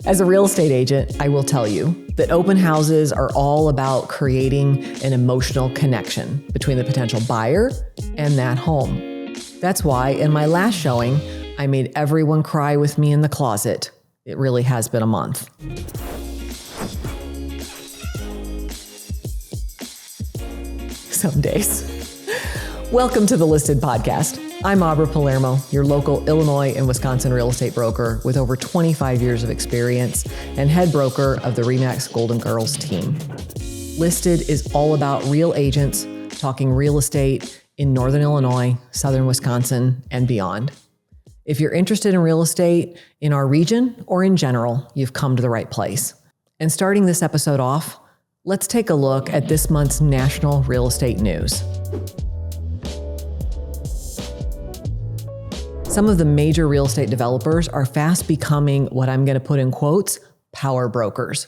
As a real estate agent, I will tell you that open houses are all about creating an emotional connection between the potential buyer and that home. That's why in my last showing, I made everyone cry with me in the closet. It really has been a month. Some days. Welcome to the Listed Podcast. I'm Aubrey Palermo, your local Illinois and Wisconsin real estate broker with over 25 years of experience and head broker of the Remax Golden Girls team. Listed is all about real agents talking real estate in Northern Illinois, Southern Wisconsin, and beyond. If you're interested in real estate in our region or in general, you've come to the right place. And starting this episode off, let's take a look at this month's national real estate news. Some of the major real estate developers are fast becoming what I'm going to put in quotes, power brokers.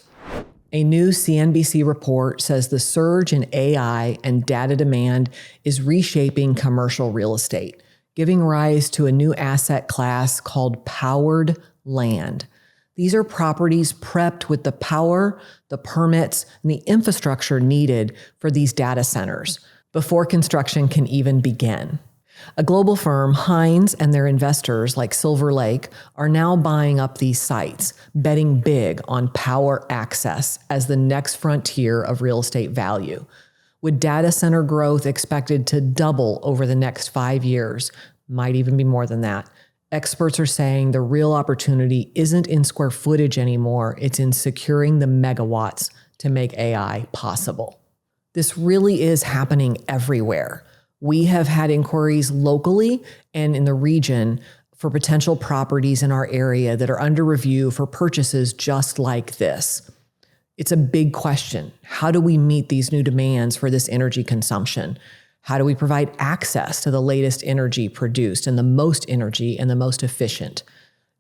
A new CNBC report says the surge in AI and data demand is reshaping commercial real estate, giving rise to a new asset class called powered land. These are properties prepped with the power, the permits, and the infrastructure needed for these data centers before construction can even begin. A global firm, Hines, and their investors like Silver Lake are now buying up these sites, betting big on power access as the next frontier of real estate value. With data center growth expected to double over the next 5 years, might even be more than that, experts are saying the real opportunity isn't in square footage anymore, it's in securing the megawatts to make AI possible. This really is happening everywhere. We have had inquiries locally and in the region for potential properties in our area that are under review for purchases just like this. It's a big question. How do we meet these new demands for this energy consumption? How do we provide access to the latest energy produced and the most energy and the most efficient?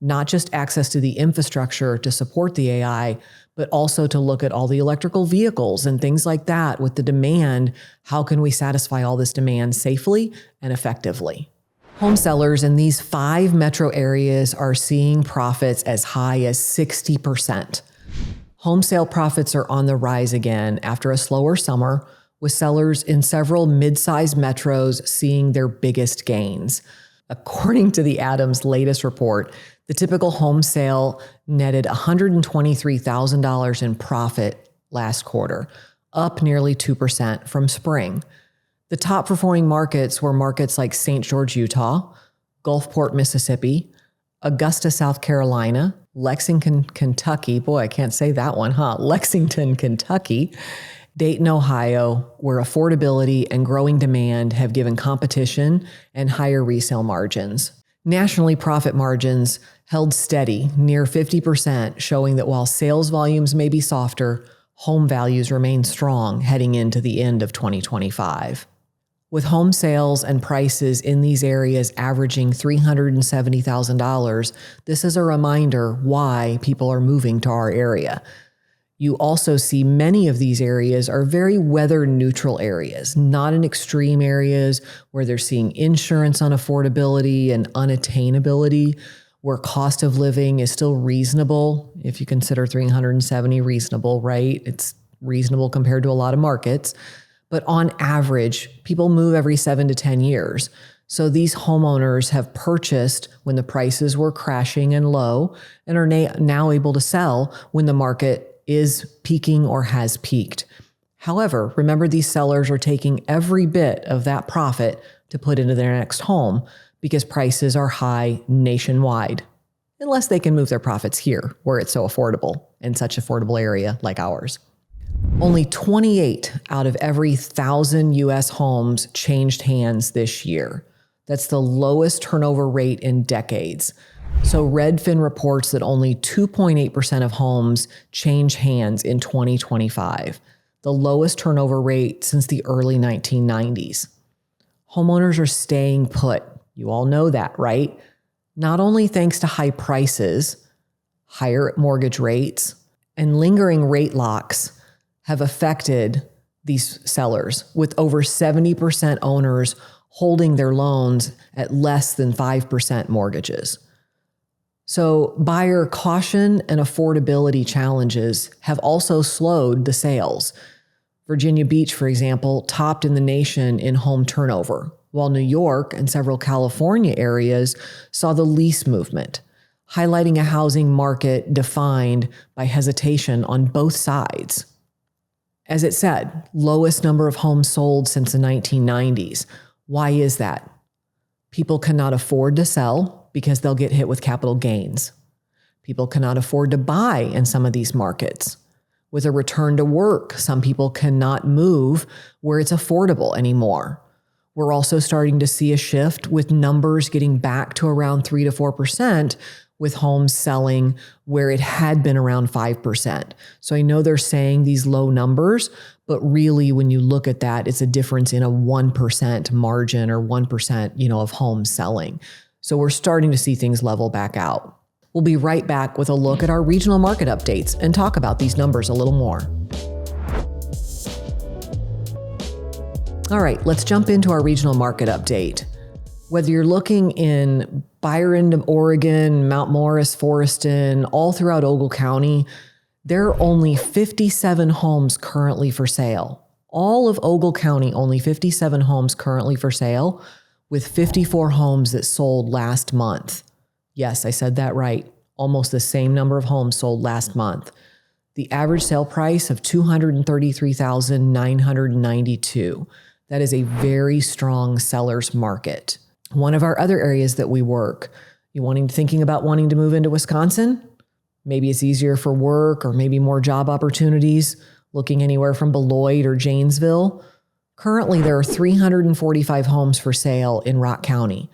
Not just access to the infrastructure to support the AI, but also to look at all the electrical vehicles and things like that with the demand. How can we satisfy all this demand safely and effectively? Home sellers in these 5 metro areas are seeing profits as high as 60%. Home sale profits are on the rise again after a slower summer, with sellers in several mid-sized metros seeing their biggest gains. According to the Adams' latest report, the typical home sale netted $123,000 in profit last quarter, up nearly 2% from spring. The top performing markets were markets like St. George, Utah, Gulfport, Mississippi, Augusta, South Carolina, Lexington, Kentucky. Boy, I can't say that one, huh? Lexington, Kentucky, Dayton, Ohio, where affordability and growing demand have given competition and higher resale margins. Nationally, profit margins held steady, near 50%, showing that while sales volumes may be softer, home values remain strong heading into the end of 2025. With home sales and prices in these areas averaging $370,000, this is a reminder why people are moving to our area. You also see many of these areas are very weather neutral areas, not in extreme areas where they're seeing insurance on affordability and unattainability, where cost of living is still reasonable. If you consider 370 reasonable, right? It's reasonable compared to a lot of markets. But on average, people move every 7 to 10 years. So these homeowners have purchased when the prices were crashing and low and are now able to sell when the market is peaking or has peaked. However, remember these sellers are taking every bit of that profit to put into their next home because prices are high nationwide, unless they can move their profits here where it's so affordable in such an affordable area like ours. Only 28 out of every 1,000 U.S. homes changed hands this year. That's the lowest turnover rate in decades. So Redfin reports that only 2.8% of homes change hands in 2025, the lowest turnover rate since the early 1990s. Homeowners are staying put. You all know that, right? Not only thanks to high prices, higher mortgage rates, and lingering rate locks have affected these sellers, with over 70% owners holding their loans at less than 5% mortgages. So buyer caution and affordability challenges have also slowed the sales. Virginia Beach, for example, topped in the nation in home turnover, while New York and several California areas saw the least movement, highlighting a housing market defined by hesitation on both sides. As it said, lowest number of homes sold since the 1990s. Why is that? People cannot afford to sell because they'll get hit with capital gains. People cannot afford to buy in some of these markets. With a return to work, some people cannot move where it's affordable anymore. We're also starting to see a shift with numbers getting back to around 3 to 4%, with homes selling where it had been around 5%. So I know they're saying these low numbers, but really when you look at that, it's a difference in a 1% margin or 1%, of homes selling. So we're starting to see things level back out. We'll be right back with a look at our regional market updates and talk about these numbers a little more. All right, let's jump into our regional market update. Whether you're looking in Byron, Oregon, Mount Morris, Foreston, all throughout Ogle County, there are only 57 homes currently for sale. All of Ogle County, only 57 homes currently for sale, with 54 homes that sold last month. Yes, I said that right. Almost the same number of homes sold last month. The average sale price of $233,992. That is a very strong seller's market. One of our other areas that we work, thinking about wanting to move into Wisconsin? Maybe it's easier for work or maybe more job opportunities, looking anywhere from Beloit or Janesville. Currently, there are 345 homes for sale in Rock County.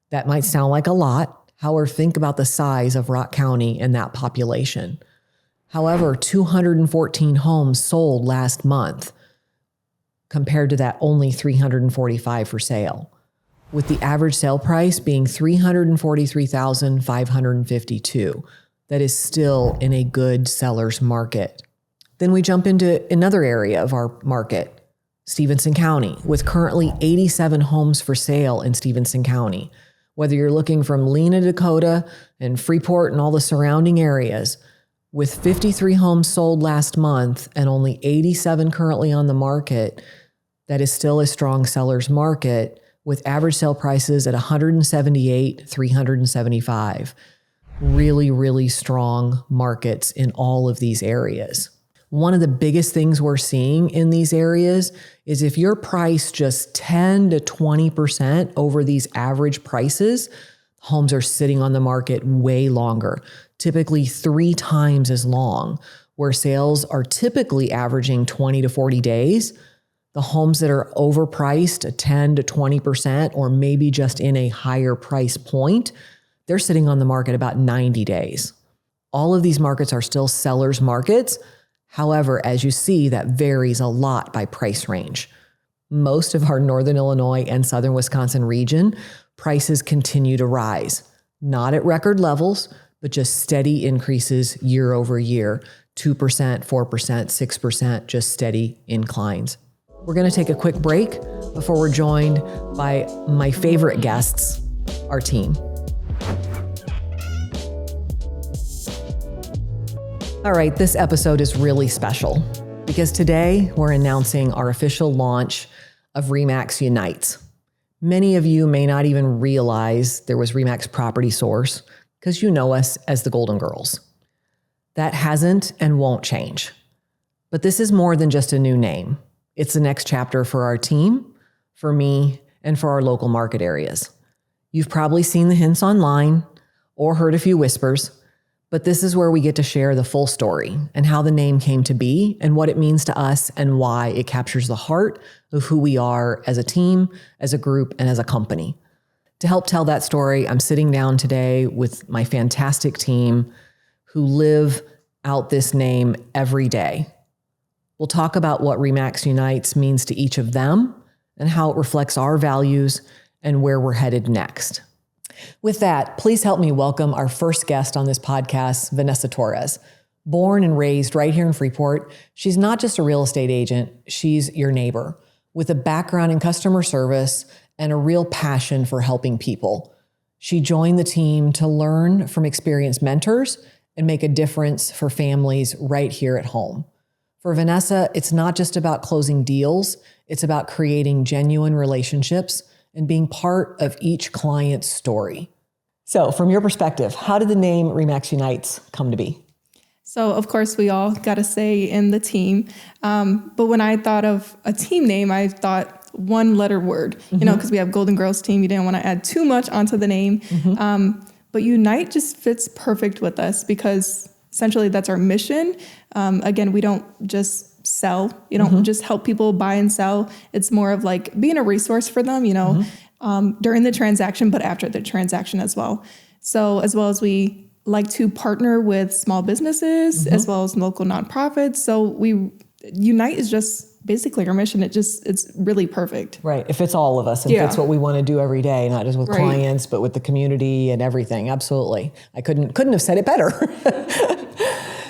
That might sound like a lot. However, think about the size of Rock County and that population. However, 214 homes sold last month. Compared to that, only 345 for sale, with the average sale price being $343,552. That is still in a good seller's market. Then we jump into another area of our market, Stephenson County, with currently 87 homes for sale in Stephenson County. Whether you're looking from Lena, Dakota, and Freeport and all the surrounding areas, with 53 homes sold last month and only 87 currently on the market, that is still a strong seller's market, with average sale prices at $178,375. Really, really strong markets in all of these areas. One of the biggest things we're seeing in these areas is if you're priced just 10 to 20% over these average prices, homes are sitting on the market way longer, typically 3 times as long, where sales are typically averaging 20 to 40 days. The homes that are overpriced at 10 to 20%, or maybe just in a higher price point, they're sitting on the market about 90 days. All of these markets are still sellers' markets. However, as you see, that varies a lot by price range. Most of our Northern Illinois and Southern Wisconsin region, prices continue to rise. Not at record levels, but just steady increases year over year. 2%, 4%, 6%, just steady inclines. We're going to take a quick break before we're joined by my favorite guests, our team. All right, this episode is really special because today we're announcing our official launch of Remax Unites. Many of you may not even realize there was Remax Property Source because you know us as the Golden Girls. That hasn't and won't change. But this is more than just a new name. It's the next chapter for our team, for me, and for our local market areas. You've probably seen the hints online or heard a few whispers, but this is where we get to share the full story and how the name came to be and what it means to us and why it captures the heart of who we are as a team, as a group, and as a company. To help tell that story, I'm sitting down today with my fantastic team who live out this name every day. We'll talk about what Remax Unites means to each of them and how it reflects our values and where we're headed next. With that, please help me welcome our first guest on this podcast, Vanessa Torres. Born and raised right here in Freeport, she's not just a real estate agent, she's your neighbor with a background in customer service and a real passion for helping people. She joined the team to learn from experienced mentors and make a difference for families right here at home. For Vanessa, it's not just about closing deals, it's about creating genuine relationships and being part of each client's story. So from your perspective, how did the name Remax Unites come to be? So of course we all got a say in the team. But when I thought of a team name, I thought one letter word, because we have Golden Girls team. You didn't want to add too much onto the name. But Unite just fits perfect with us because essentially that's our mission. Again, we don't just sell. You don't just help people buy and sell. It's more of like being a resource for them, during the transaction, but after the transaction as well. So as well as we like to partner with small businesses as well as local nonprofits. So Unite is just basically our mission. It's really perfect. Right. It fits all of us and fits what we want to do every day, not just with clients, but with the community and everything. Absolutely. I couldn't have said it better.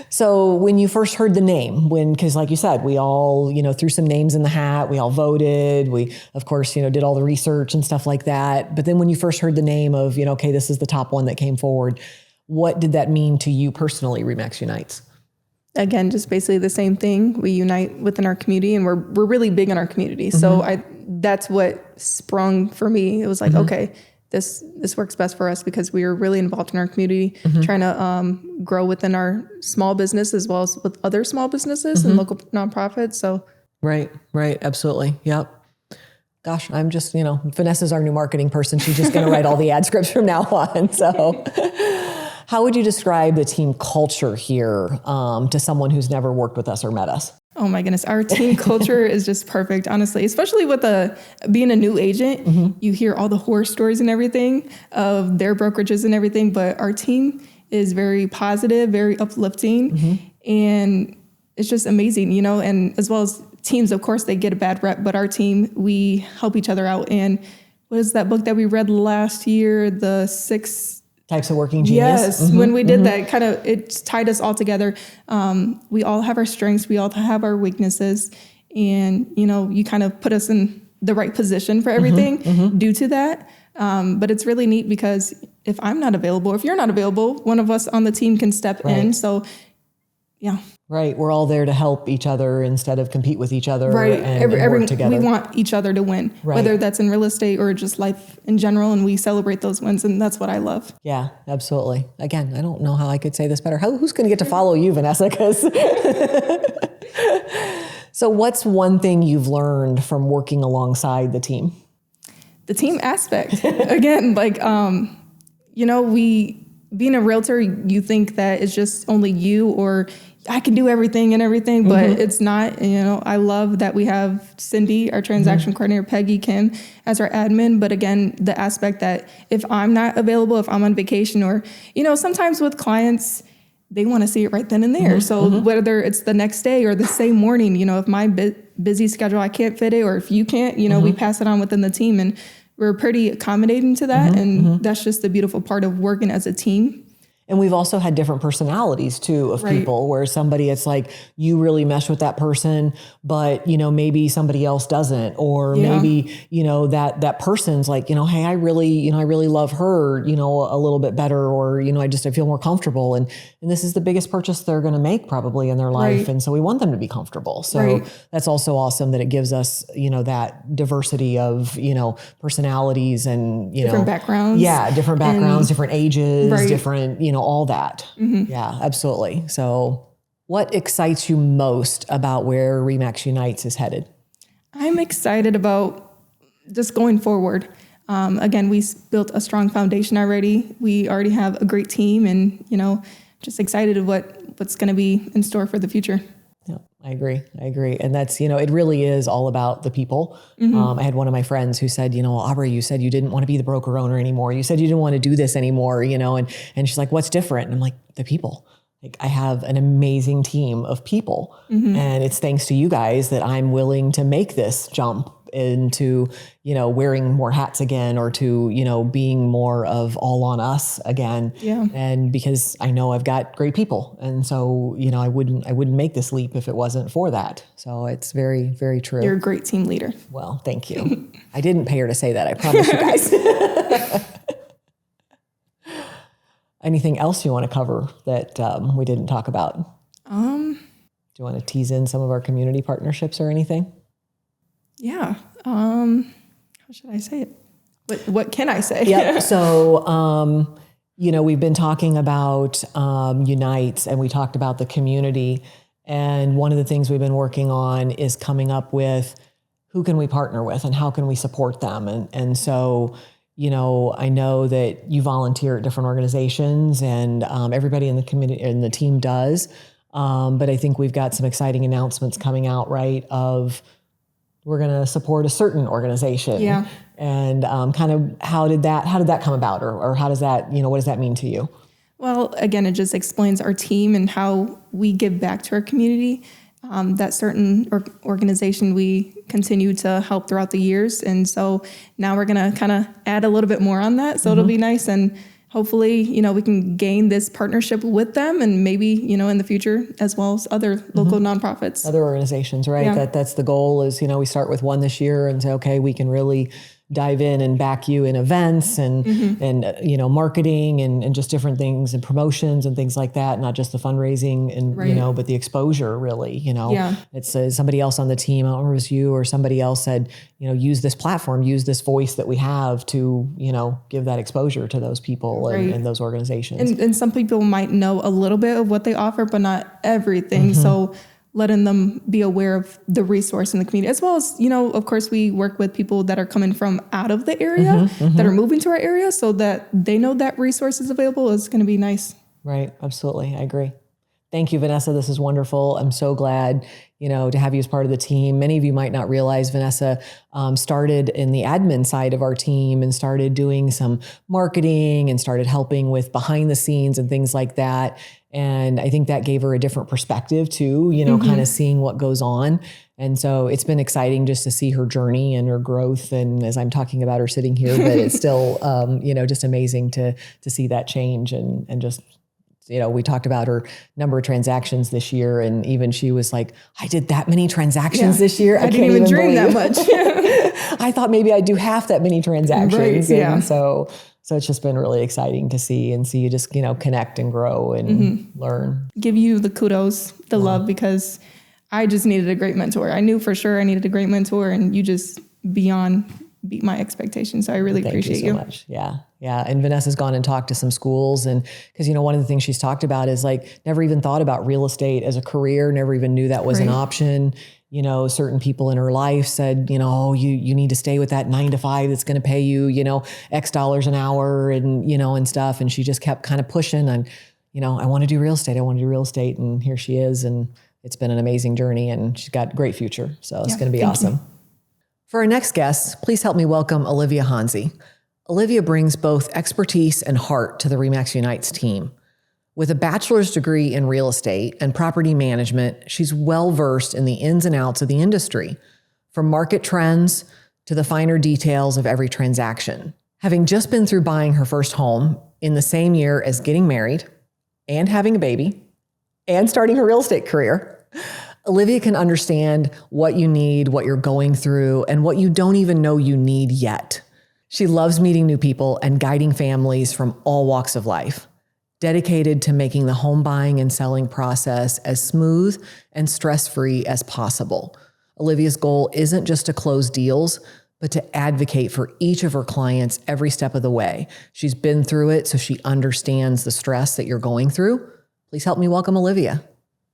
So when you first heard the name, because like you said, we all, threw some names in the hat, we all voted, we, of course, did all the research and stuff like that. But then when you first heard the name of, okay, this is the top one that came forward, what did that mean to you personally, Remax Unites? Again, just basically the same thing. We unite within our community and we're really big in our community. So that's what sprung for me. It was like, okay, this works best for us because we are really involved in our community, trying to grow within our small business as well as with other small businesses and local nonprofits. So Right. Absolutely. Yep. Gosh, I'm just, Vanessa's our new marketing person. She's just going to write all the ad scripts from now on. So how would you describe the team culture here to someone who's never worked with us or met us? Oh my goodness. Our team culture is just perfect, honestly, especially with being a new agent. You hear all the horror stories and everything of their brokerages and everything, but our team is very positive, very uplifting, and it's just amazing, and as well as teams, of course, they get a bad rep, but our team, we help each other out. And what is that book that we read last year, The 6 Types of Working Genius? Yes, when we did that, it tied us all together. We all have our strengths, we all have our weaknesses, and, you kind of put us in the right position for everything due to that. But it's really neat because if I'm not available, if you're not available, one of us on the team can step in. So, yeah. Right. We're all there to help each other instead of compete with each other and work together. We want each other to win, whether that's in real estate or just life in general. And we celebrate those wins. And that's what I love. Yeah, absolutely. Again, I don't know how I could say this better. Who's going to get to follow you, Vanessa? So what's one thing you've learned from working alongside the team? The team aspect. Again, being a realtor, you think that it's just only you or I can do everything and everything, but it's not. I love that we have Cindy, our transaction coordinator, Peggy, Kim as our admin. But again, the aspect that if I'm not available, if I'm on vacation or, sometimes with clients, they want to see it right then and there. So whether it's the next day or the same morning, if my busy schedule, I can't fit it, or if you can't, we pass it on within the team and we're pretty accommodating to that. And that's just the beautiful part of working as a team. And we've also had different personalities too of people where somebody, it's like you really mesh with that person, but maybe somebody else doesn't, or maybe, that person's like, hey, I really love her, a little bit better, or, I feel more comfortable. And this is the biggest purchase they're going to make probably in their life. And so we want them to be comfortable. So that's also awesome that it gives us, that diversity of, personalities and, different backgrounds. Yeah. Different backgrounds, different ages, different, all that. Yeah, absolutely. So what excites you most about where Remax Unites is headed? I'm excited about just going forward. Again, we built a strong foundation already. We already have a great team and, just excited of what's going to be in store for the future. Yeah, I agree. And that's, it really is all about the people. I had one of my friends who said, Aubrey, you said you didn't want to be the broker owner anymore. You said you didn't want to do this anymore, and she's like, what's different? And I'm like, the people. Like, I have an amazing team of people. And it's thanks to you guys that I'm willing to make this jump into, wearing more hats again, or to, being more of all on us again. Yeah. And because I know I've got great people. And so, I wouldn't make this leap if it wasn't for that. So it's very, very true. You're a great team leader. Well, thank you. I didn't pay her to say that. I promise you guys. Anything else you want to cover that we didn't talk about? Do you want to tease in some of our community partnerships or anything? Yeah. How should I say it? What can I say? Yep. So, we've been talking about Unites, and we talked about the community. And one of the things we've been working on is coming up with who can we partner with and how can we support them. And so, I know that you volunteer at different organizations, and everybody in the community and the team does. But I think we've got some exciting announcements coming out, right? Of we're going to support a certain organization. Yeah. And kind of how did that come about, or how does that, what does that mean to you? Well, again, it just explains our team and how we give back to our community. That certain organization we continue to help throughout the years. And so now we're going to kind of add a little bit more on that. So it'll be nice. And hopefully, we can gain this partnership with them, and maybe, in the future, as well as other local nonprofits. Other organizations, right? Yeah. That's the goal is, we start with one this year and say, okay, we can really dive in and back you in events and marketing and just different things and promotions and things like that, not just the fundraising and, Right. but the exposure really, Yeah. It's somebody else on the team, I don't remember if it was you or somebody else said, use this platform, use this voice that we have to, give that exposure to those people Right. and those organizations. And some people might know a little bit of what they offer, but not everything. So letting them be aware of the resource in the community, as well as, of course, we work with people that are coming from out of the area that are moving to our area, so that they know that resource is available. Is going to be nice. Right. Absolutely. I agree. Thank you, Vanessa. This is wonderful. I'm so glad, to have you as part of the team. Many of you might not realize Vanessa started in the admin side of our team and started doing some marketing and started helping with behind the scenes and things like that. And I think that gave her a different perspective too, kind of seeing what goes on. And so it's been exciting just to see her journey and her growth. And as I'm talking about her sitting here, but it's still, just amazing to see that change and just, we talked about her number of transactions this year, and even she was like, I did that many transactions this year. I didn't even dream that much. I thought maybe I'd do half that many transactions. Right, yeah. And so it's just been really exciting to see you just, connect and grow and learn. Give you the kudos, the love, because I just needed a great mentor. I knew for sure I needed a great mentor, and you just beat my expectations. So I really appreciate you so much. Yeah. Yeah. And Vanessa's gone and talked to some schools, and because, one of the things she's talked about is like, never even thought about real estate as a career, never even knew that was an option. Certain people in her life said, you need to stay with that 9 to 5 that's going to pay you, X dollars an hour and, and stuff. And she just kept kind of pushing and, I want to do real estate. I want to do real estate. And here she is. And it's been an amazing journey, and she's got a great future. So it's going to be awesome. You. For our next guest, please help me welcome Olivia Hansy. Olivia brings both expertise and heart to the Remax Unites team. With a bachelor's degree in real estate and property management, she's well-versed in the ins and outs of the industry, from market trends to the finer details of every transaction. Having just been through buying her first home in the same year as getting married and having a baby and starting her real estate career, Olivia can understand what you need, what you're going through, and what you don't even know you need yet. She loves meeting new people and guiding families from all walks of life, dedicated to making the home buying and selling process as smooth and stress-free as possible. Olivia's goal isn't just to close deals, but to advocate for each of her clients every step of the way. She's been through it, so she understands the stress that you're going through. Please help me welcome Olivia.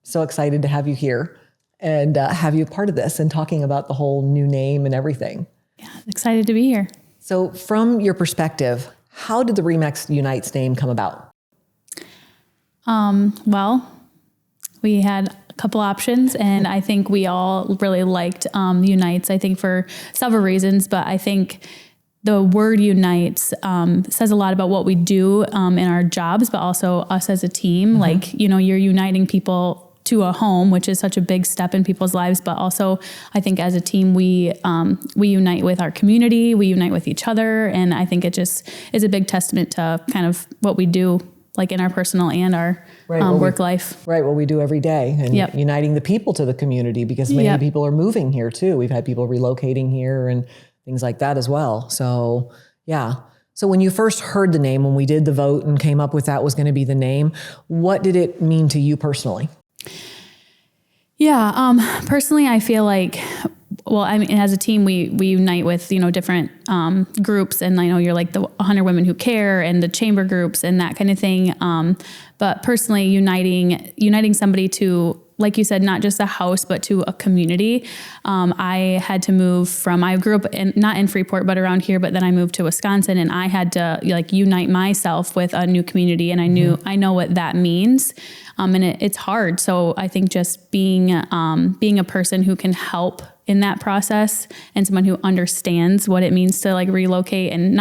So excited to have you here and have you a part of this and talking about the whole new name and everything. Yeah, excited to be here. So from your perspective, how did the Remax Unites name come about? Well, we had a couple options, and I think we all really liked Unites, I think for several reasons, but I think the word unites says a lot about what we do in our jobs, but also us as a team. Like, you're uniting people to a home, which is such a big step in people's lives. But also I think as a team, we unite with our community, we unite with each other. And I think it just is a big testament to kind of what we do, like in our personal and our work life. Right. What we do every day, and uniting the people to the community, because many people are moving here too. We've had people relocating here and things like that as well. So yeah. So when you first heard the name, when we did the vote and came up with that was going to be the name, what did it mean to you personally? Yeah. Personally, I feel like, well, I mean, as a team, we unite with, different groups. And I know you're like the 100 Women Who Care and the chamber groups and that kind of thing. But personally, uniting somebody to, like you said, not just a house, but to a community. I had to move from, I grew up not in Freeport, but around here, but then I moved to Wisconsin, and I had to unite myself with a new community. And I know what that means. And it's hard. So I think just being a person who can help in that process, and someone who understands what it means to relocate, and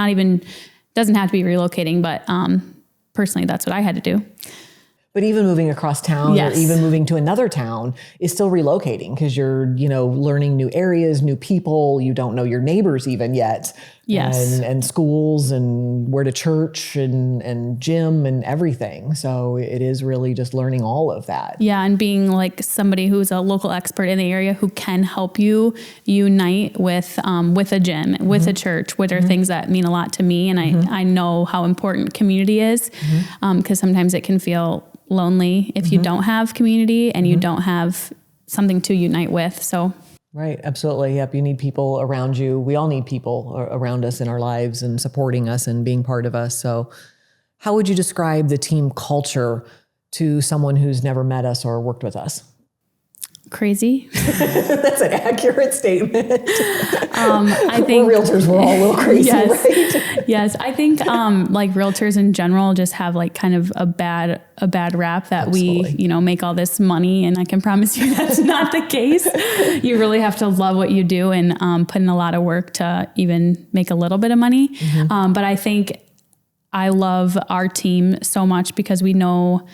doesn't have to be relocating, but personally, that's what I had to do. But even moving across town, yes, or even moving to another town is still relocating, because you're, learning new areas, new people. You don't know your neighbors even yet. Yes. And schools and where to church and gym and everything. So it is really just learning all of that. Yeah. And being like somebody who's a local expert in the area who can help you unite with a gym, with a church, which are things that mean a lot to me. And I know how important community is, because sometimes it can feel lonely if you don't have community and you don't have something to unite with. So. Right. Absolutely. Yep. You need people around you. We all need people around us in our lives and supporting us and being part of us. So how would you describe the team culture to someone who's never met us or worked with us? Crazy. That's an accurate statement. I think we're realtors, we're all a little crazy, yes, right? Yes. I think realtors in general just have kind of a bad rap that Absolutely. we, make all this money, and I can promise you that's not the case. You really have to love what you do and put in a lot of work to even make a little bit of money. But I think I love our team so much because we know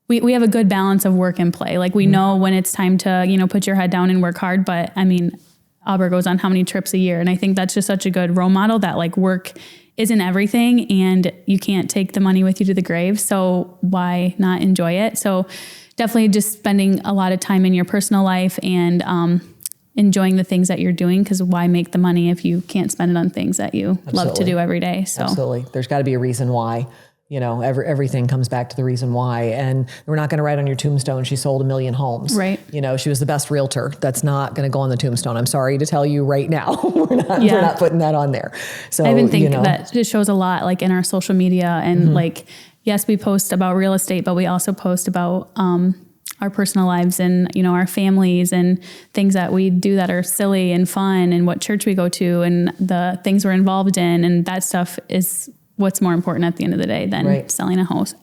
we have a good balance of work and play. We know when it's time to, put your head down and work hard. But I mean, Albert goes on how many trips a year? And I think that's just such a good role model that work isn't everything, and you can't take the money with you to the grave. So why not enjoy it? So definitely just spending a lot of time in your personal life and enjoying the things that you're doing, because why make the money if you can't spend it on things that you love to do every day? So Absolutely. There's got to be a reason why. Everything comes back to the reason why. And we're not going to write on your tombstone, she sold 1 million homes. Right. She was the best realtor. That's not going to go on the tombstone. I'm sorry to tell you right now. We're not putting that on there. So I even think that just shows a lot in our social media, and yes, we post about real estate, but we also post about our personal lives and, our families and things that we do that are silly and fun, and what church we go to and the things we're involved in. And that stuff is what's more important at the end of the day than selling a house.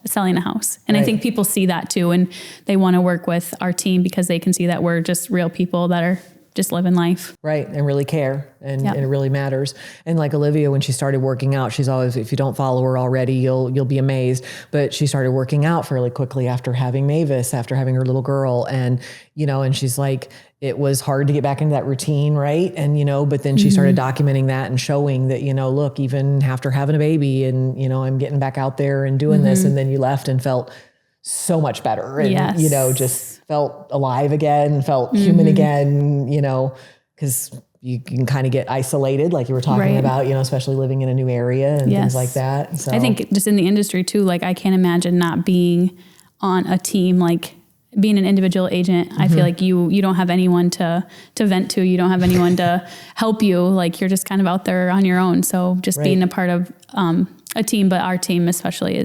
And I think people see that too, and they want to work with our team because they can see that we're just real people that are just living life. Right. And really care. And it really matters. And like Olivia, when she started working out, she's always, if you don't follow her already, you'll be amazed. But she started working out fairly quickly after having Mavis, after having her little girl. And, and she's like, it was hard to get back into that routine. Right. And, but then she started documenting that and showing that, look, even after having a baby and, I'm getting back out there and doing this. And then you left and felt so much better. And, just felt alive again, felt human again, because you can kind of get isolated, like you were talking about, especially living in a new area and things like that. So I think just in the industry too, I can't imagine not being on a team, being an individual agent. I feel like you don't have anyone to vent to. You don't have anyone to help you. You're just kind of out there on your own. So just being a part of a team, but our team especially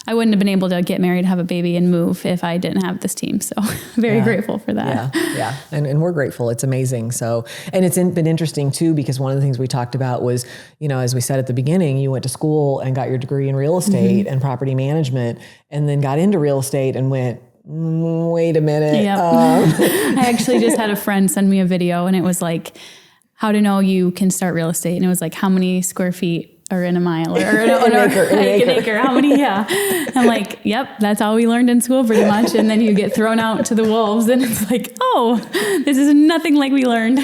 I wouldn't have been able to get married, have a baby, and move if I didn't have this team. So very grateful for that. Yeah. And we're grateful. It's amazing. So, and it's been interesting too, because one of the things we talked about was, as we said at the beginning, you went to school and got your degree in real estate and property management, and then got into real estate and went, wait a minute. Yep. I actually just had a friend send me a video, and it was how to know you can start real estate. And it was how many square feet or in a mile or an acre. How many? Yeah. I'm like, yep, that's all we learned in school pretty much. And then you get thrown out to the wolves and it's oh, this is nothing like we learned.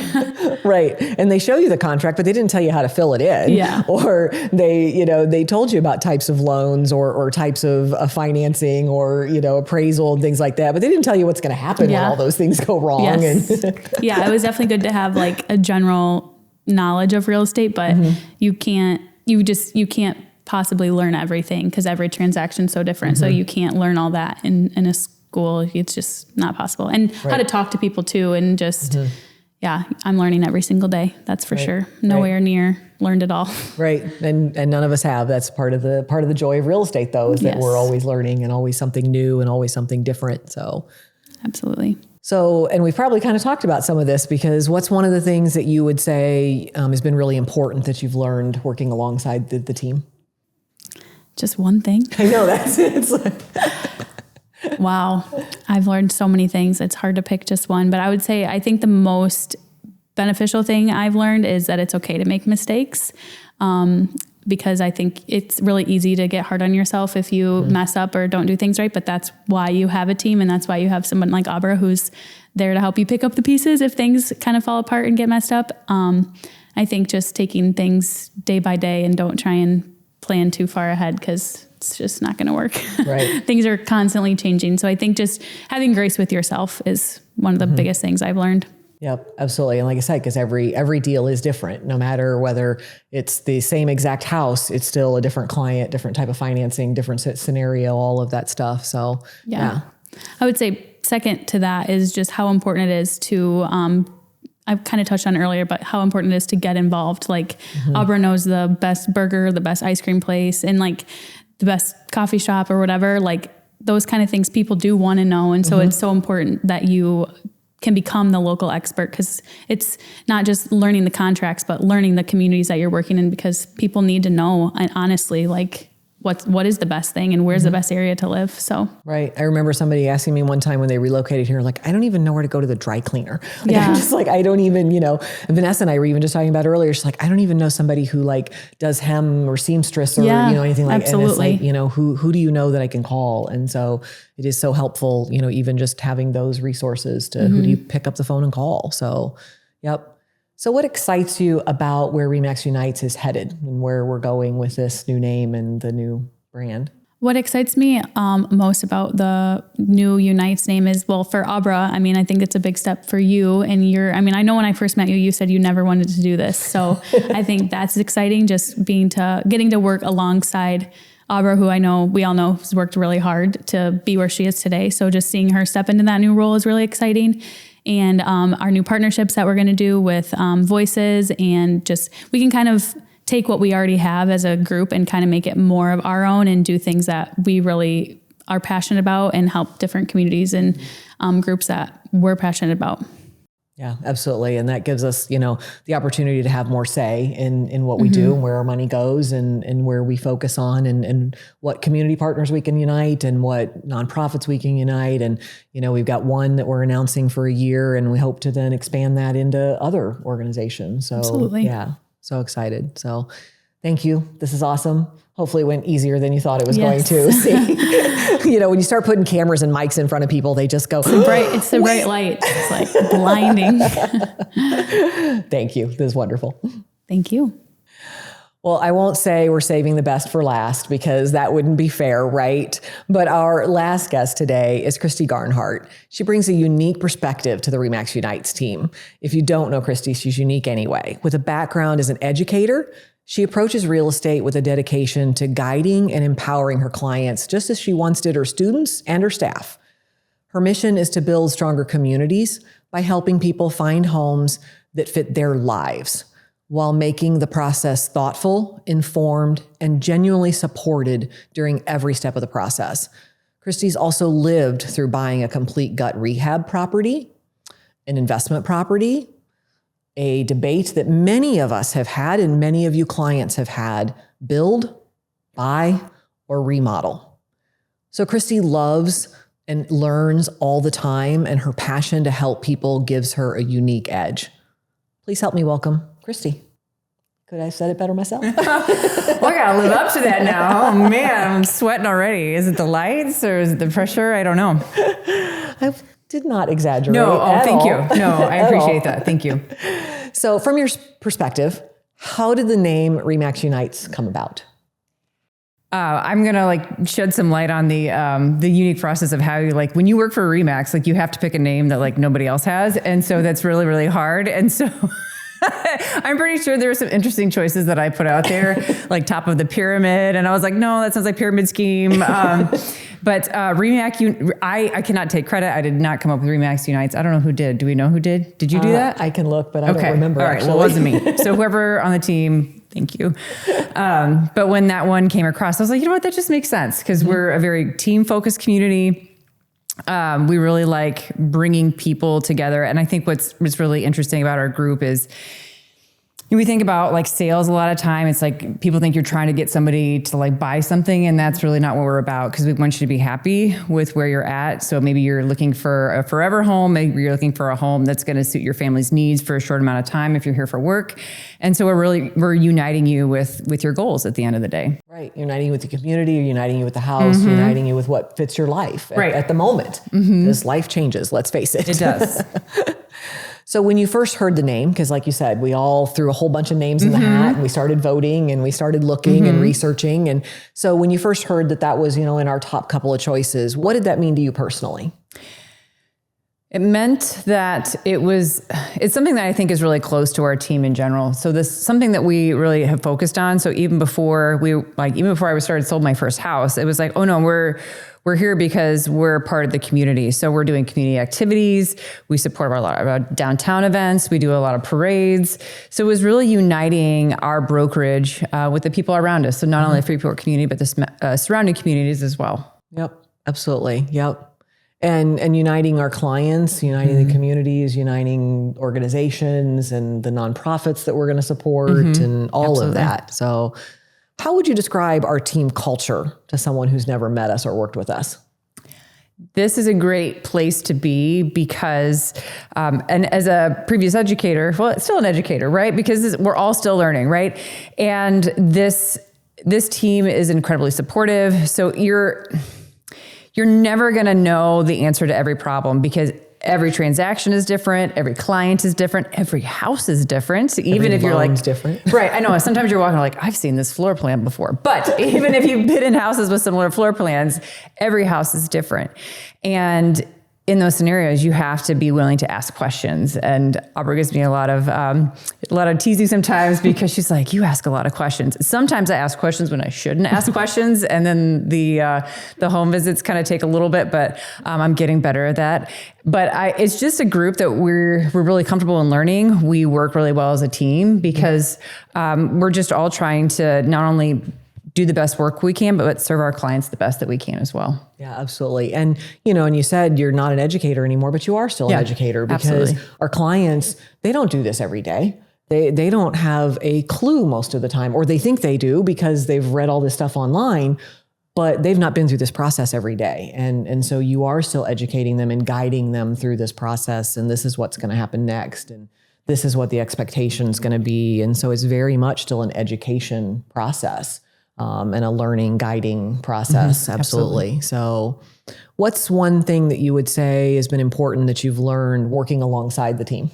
Right. And they show you the contract, but they didn't tell you how to fill it in. Yeah. Or they told you about types of loans or types of financing or, appraisal and things like that, but they didn't tell you what's going to happen when all those things go wrong. Yes. Yeah. It was definitely good to have a general knowledge of real estate, but you can't you can't possibly learn everything because every transaction's so different. So you can't learn all that in a school. It's just not possible. And how to talk to people too. And just, I'm learning every single day. That's for sure. Nowhere near learned it all. Right. And none of us have. That's part of the joy of real estate though, is that we're always learning and always something new and always something different. So absolutely. So, and we've probably kind of talked about some of this, because what's one of the things that you would say has been really important that you've learned working alongside the team? Just one thing. I know it's like wow. I've learned so many things. It's hard to pick just one, but I would say, I think the most beneficial thing I've learned is that it's okay to make mistakes. Because I think it's really easy to get hard on yourself if you mess up or don't do things right, but that's why you have a team. And that's why you have someone like Abra who's there to help you pick up the pieces if things kind of fall apart and get messed up. I think just taking things day by day and don't try and plan too far ahead, because it's just not going to work. Right. Things are constantly changing. So I think just having grace with yourself is one of the biggest things I've learned. Yep, absolutely. And like I said, because every deal is different, no matter whether it's the same exact house, it's still a different client, different type of financing, different scenario, all of that stuff. So yeah. I would say second to that is just how important it is to, I've kind of touched on earlier, but how important it is to get involved. Like Abra knows the best burger, the best ice cream place, and like the best coffee shop or whatever, like those kind of things people do want to know. And so it's so important that you can become the local expert, because it's not just learning the contracts, but learning the communities that you're working in, because people need to know, and honestly, like what is the best thing and where's the best area to live. So, right. I remember somebody asking me one time when they relocated here, like, I don't even know where to go to the dry cleaner. Like, I'm just like, I don't even, and Vanessa and I were even just talking about earlier. She's like, I don't even know somebody who like does hem or seamstress or, anything like that. Absolutely. And it's like, who do you know that I can call? And so it is so helpful, even just having those resources to who do you pick up the phone and call? So, yep. So what excites you about where Remax Unites is headed and where we're going with this new name and the new brand? What excites me most about the new Unites name is, well, for Abra, I mean, I think it's a big step for you and I know when I first met you, you said you never wanted to do this. So I think that's exciting, just getting to work alongside Abra, who we all know has worked really hard to be where she is today. So just seeing her step into that new role is really exciting. And our new partnerships that we're going to do with Voices, and just we can kind of take what we already have as a group and kind of make it more of our own and do things that we really are passionate about and help different communities and groups that we're passionate about. Yeah, absolutely. And that gives us, the opportunity to have more say in what we do and where our money goes and where we focus on and what community partners we can unite and what nonprofits we can unite. And, we've got one that we're announcing for a year, and we hope to then expand that into other organizations. So absolutely. Yeah, so excited. So thank you. This is awesome. Hopefully it went easier than you thought it was going to. See, when you start putting cameras and mics in front of people, they just go, it's the bright light. It's like blinding. Thank you. This is wonderful. Thank you. Well, I won't say we're saving the best for last, because that wouldn't be fair, right? But our last guest today is Christy Garnhart. She brings a unique perspective to the Remax Unites team. If you don't know Christy, she's unique anyway. With a background as an educator, she approaches real estate with a dedication to guiding and empowering her clients, just as she once did her students and her staff. Her mission is to build stronger communities by helping people find homes that fit their lives, while making the process thoughtful, informed, and genuinely supported during every step of the process. Christy's also lived through buying a complete gut rehab property, an investment property, a debate that many of us have had and many of you clients have had: build, buy, or remodel. So Christy loves and learns all the time, and her passion to help people gives her a unique edge. Please help me welcome Christy. Could I have said it better myself? Well, I gotta live up to that now. Oh man, I'm sweating already. Is it the lights or is it the pressure? I don't know. I did not exaggerate. No, thank you. No, I appreciate all. that. Thank you. So from your perspective, how did the name Remax Unites come about? I'm gonna shed some light on the unique process of how you when you work for Remax, you have to pick a name that nobody else has, and so that's really, really hard. And so I'm pretty sure there were some interesting choices that I put out there, like top of the pyramid. And I was like, no, that sounds like pyramid scheme. But Remax, I cannot take credit. I did not come up with Remax Unites. I don't know who did. Do we know who did? Did you do that? I can look, but I don't remember. All right. Actually. Well, it wasn't me. So whoever on the team, thank you. But when that one came across, I was like, you know what? That just makes sense because we're a very team-focused community. We really like bringing people together. And I think what's really interesting about our group is we think about like sales a lot of time. It's like people think you're trying to get somebody to like buy something, and that's really not what we're about, because we want you to be happy with where you're at. So maybe you're looking for a forever home. Maybe you're looking for a home that's going to suit your family's needs for a short amount of time if you're here for work. And so we're uniting you with your goals at the end of the day. Right. Uniting with the community, uniting you with the house, uniting you with what fits your life at the moment. Because life changes, let's face it. It does. So when you first heard the name, because like you said, we all threw a whole bunch of names in the hat, and we started voting and we started looking and researching. And so when you first heard that was, in our top couple of choices, what did that mean to you personally? It meant that it's something that I think is really close to our team in general. So this is something that we really have focused on. So even before I sold my first house, it was like, oh no, we're here because we're part of the community. So we're doing community activities. We support a lot of downtown events. We do a lot of parades. So it was really uniting our brokerage with the people around us. So not only the Freeport community, but the surrounding communities as well. Yep, absolutely. Yep. And uniting our clients, uniting the communities, uniting organizations and the nonprofits that we're going to support and all of that. So how would you describe our team culture to someone who's never met us or worked with us? This is a great place to be because, and as a previous educator, well, it's still an educator, right? Because we're all still learning, right? And this team is incredibly supportive. So you're never going to know the answer to every problem, because every transaction is different. Every client is different. Every house is different. Even if you're like different. Right. I know. Sometimes you're walking like, I've seen this floor plan before, but even if you've been in houses with similar floor plans, every house is different. And in those scenarios, you have to be willing to ask questions. And Aubrey gives me a lot of teasing sometimes because she's like, you ask a lot of questions. Sometimes I ask questions when I shouldn't ask questions. And then the home visits kind of take a little bit, but I'm getting better at that. But it's just a group that we're really comfortable in learning. We work really well as a team because we're just all trying to not only do the best work we can, but serve our clients the best that we can as well. Yeah, absolutely. And, and you said you're not an educator anymore, but you are still an educator, because our clients, they don't do this every day. They don't have a clue most of the time, or they think they do because they've read all this stuff online, but they've not been through this process every day. And so you are still educating them and guiding them through this process. And this is what's going to happen next. And this is what the expectation is going to be. And so it's very much still an education process. And a learning, guiding process. Absolutely. So what's one thing that you would say has been important that you've learned working alongside the team?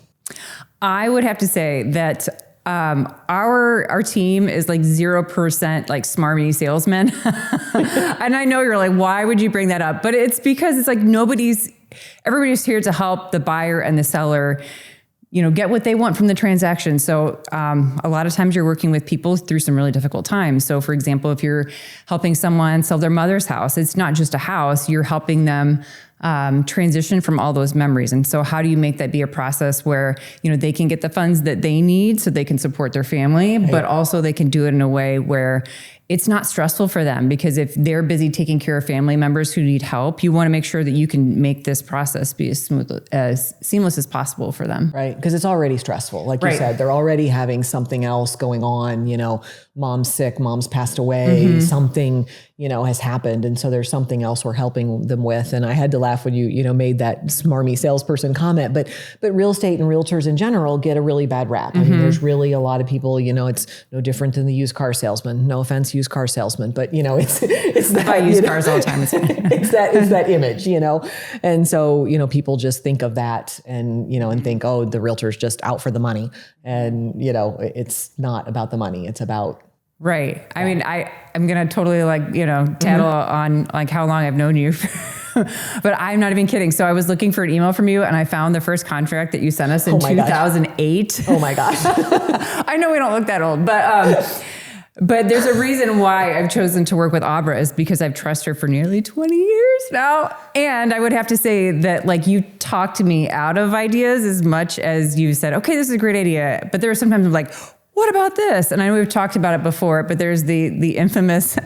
I would have to say that our team is like 0% like smarmy salesmen. And I know you're like, why would you bring that up? But it's because it's like everybody's here to help the buyer and the seller get what they want from the transaction. So a lot of times you're working with people through some really difficult times. So for example, if you're helping someone sell their mother's house, it's not just a house, you're helping them transition from all those memories. And so how do you make that be a process where, they can get the funds that they need so they can support their family, but also they can do it in a way where it's not stressful for them, because if they're busy taking care of family members who need help, you want to make sure that you can make this process be as seamless as possible for them. Right. Because it's already stressful. Like you said, they're already having something else going on, mom's sick, mom's passed away, something, has happened. And so there's something else we're helping them with. And I had to laugh when you made that smarmy salesperson comment, but real estate and realtors in general get a really bad rap. I mean, there's really a lot of people, it's no different than the used car salesman. No offense, used car salesman, but it's that, I use cars all the time. it's that image, and so, people just think of that and, and think, oh, the realtor's just out for the money. And, it's not about the money. It's about. Right. I mean, I'm going to totally tattle on like how long I've known you But I'm not even kidding. So I was looking for an email from you and I found the first contract that you sent us in 2008. Oh my gosh. I know we don't look that old, but there's a reason why I've chosen to work with Abra is because I've trusted her for nearly 20 years now. And I would have to say that like you talked to me out of ideas as much as you said, okay, this is a great idea. But there are sometimes I'm like, what about this? And I know we've talked about it before, but there's the infamous.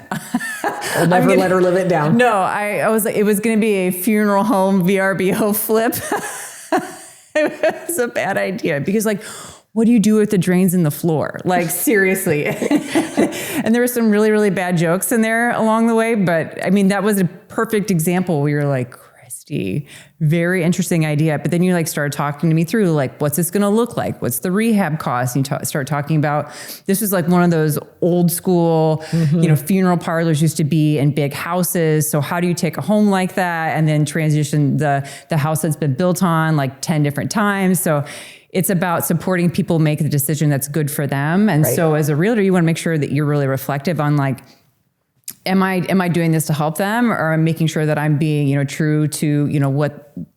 I'll never let her live it down. No, I was like, it was going to be a funeral home VRBO flip. It was a bad idea because like, what do you do with the drains in the floor? Like seriously. And there were some really, really bad jokes in there along the way. But I mean, that was a perfect example where you're like, Christy, very interesting idea. But then you like started talking to me through like, what's this going to look like? What's the rehab cost? And you start talking about, this was like one of those old school, funeral parlors used to be in big houses. So how do you take a home like that and then transition the house that's been built on like 10 different times? So it's about supporting people make the decision that's good for them. And so as a realtor, you want to make sure that you're really reflective on like, am I doing this to help them, or am I making sure that I'm being, true to,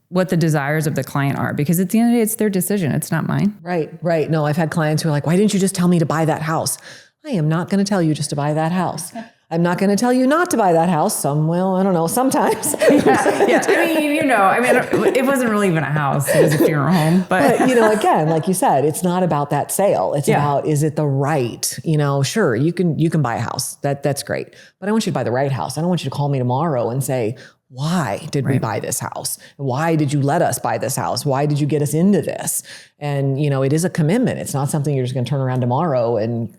what the desires of the client are? Because at the end of the day, it's their decision. It's not mine. Right. No, I've had clients who are like, why didn't you just tell me to buy that house? I am not going to tell you just to buy that house. I'm not going to tell you not to buy that house. I don't know, sometimes. Yeah. It wasn't really even a house. It was a funeral home. But again, like you said, it's not about that sale. It's about, is it the right, sure, you can buy a house. That's great. But I want you to buy the right house. I don't want you to call me tomorrow and say, why did we buy this house? Why did you let us buy this house? Why did you get us into this? And, it is a commitment. It's not something you're just going to turn around tomorrow and,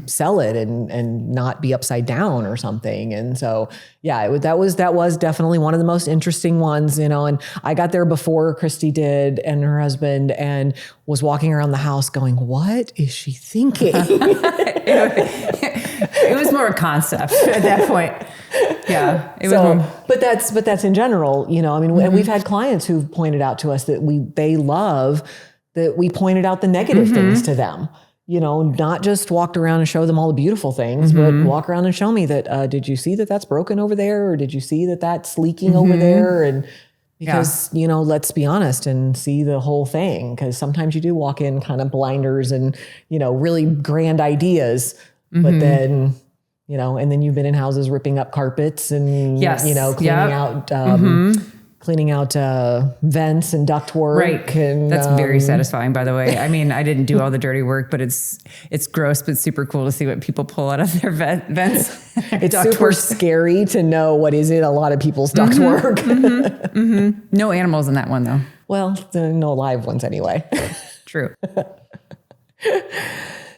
sell it and not be upside down or something. And so, that was definitely one of the most interesting ones, and I got there before Christy did and her husband, and was walking around the house going, what is she thinking? It was more a concept at that point. Yeah. But that's in general, and we've had clients who've pointed out to us that they love that we pointed out the negative things to them, not just walked around and show them all the beautiful things, but walk around and show me that, did you see that that's broken over there? Or did you see that that's leaking over there? And because, let's be honest and see the whole thing. Because sometimes you do walk in kind of blinders and, really grand ideas, but then, and then you've been in houses ripping up carpets and, cleaning out vents and ductwork. Right. And, that's very satisfying, by the way. I mean, I didn't do all the dirty work, but it's gross, but super cool to see what people pull out of their vents. It's super scary to know what is in a lot of people's ductwork. No animals in that one, though. Well, no live ones anyway. True.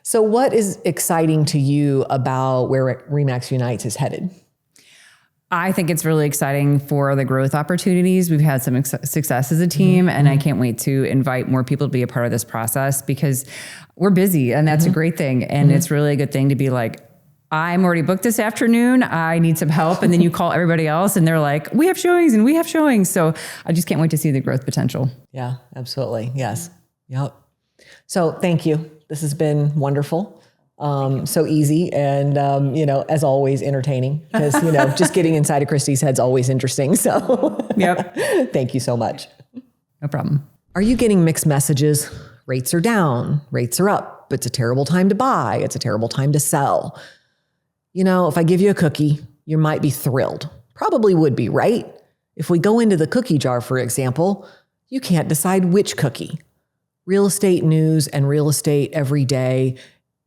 So what is exciting to you about where Remax Unites is headed? I think it's really exciting for the growth opportunities. We've had some success as a team, and I can't wait to invite more people to be a part of this process because we're busy, and that's a great thing. And it's really a good thing to be like, I'm already booked this afternoon. I need some help. And then you call everybody else and they're like, we have showings and we have showings. So I just can't wait to see the growth potential. Yeah, absolutely. Yes. Yep. So thank you. This has been wonderful. So easy and, as always, entertaining because, just getting inside of Christy's head's always interesting. So thank you so much. No problem. Are you getting mixed messages? Rates are down, rates are up. It's a terrible time to buy. It's a terrible time to sell. If I give you a cookie, you might be thrilled. Probably would be, right? If we go into the cookie jar, for example, you can't decide which cookie. Real estate news and real estate every day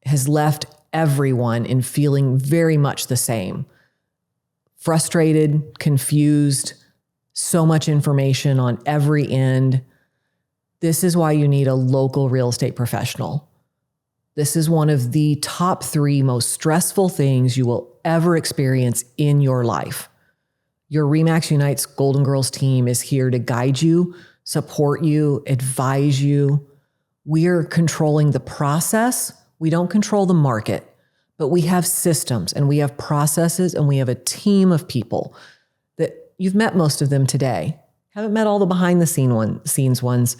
has left everyone in feeling very much the same. Frustrated, confused, so much information on every end. This is why you need a local real estate professional. This is one of the top 3 most stressful things you will ever experience in your life. Your Remax Unites Golden Girls team is here to guide you, support you, advise you. We're controlling the process. We don't control the market, but we have systems and we have processes and we have a team of people that you've met most of them today. Haven't met all the behind the scenes ones,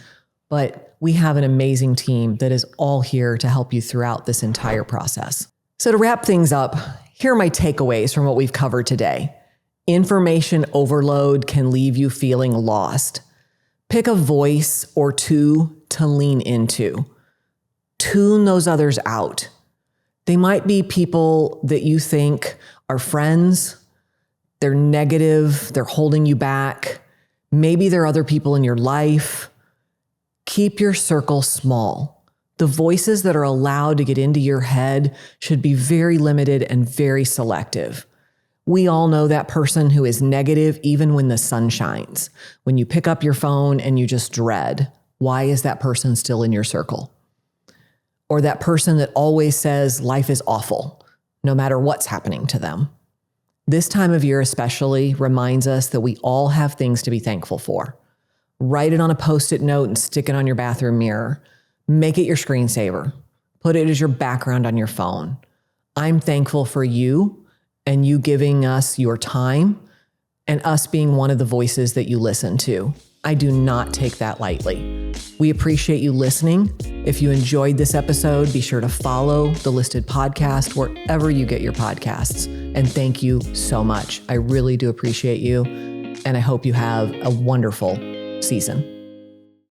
but we have an amazing team that is all here to help you throughout this entire process. So to wrap things up, here are my takeaways from what we've covered today. Information overload can leave you feeling lost. Pick a voice or two to lean into. Tune those others out. They might be people that you think are friends. They're negative. They're holding you back. Maybe there are other people in your life. Keep your circle small. The voices that are allowed to get into your head should be very limited and very selective. We all know that person who is negative even when the sun shines. When you pick up your phone and you just dread, why is that person still in your circle? Or that person that always says life is awful, no matter what's happening to them. This time of year especially reminds us that we all have things to be thankful for. Write it on a Post-it note and stick it on your bathroom mirror. Make it your screensaver. Put it as your background on your phone. I'm thankful for you and you giving us your time and us being one of the voices that you listen to. I do not take that lightly. We appreciate you listening. If you enjoyed this episode, be sure to follow the listed podcast wherever you get your podcasts. And thank you so much. I really do appreciate you. And I hope you have a wonderful season.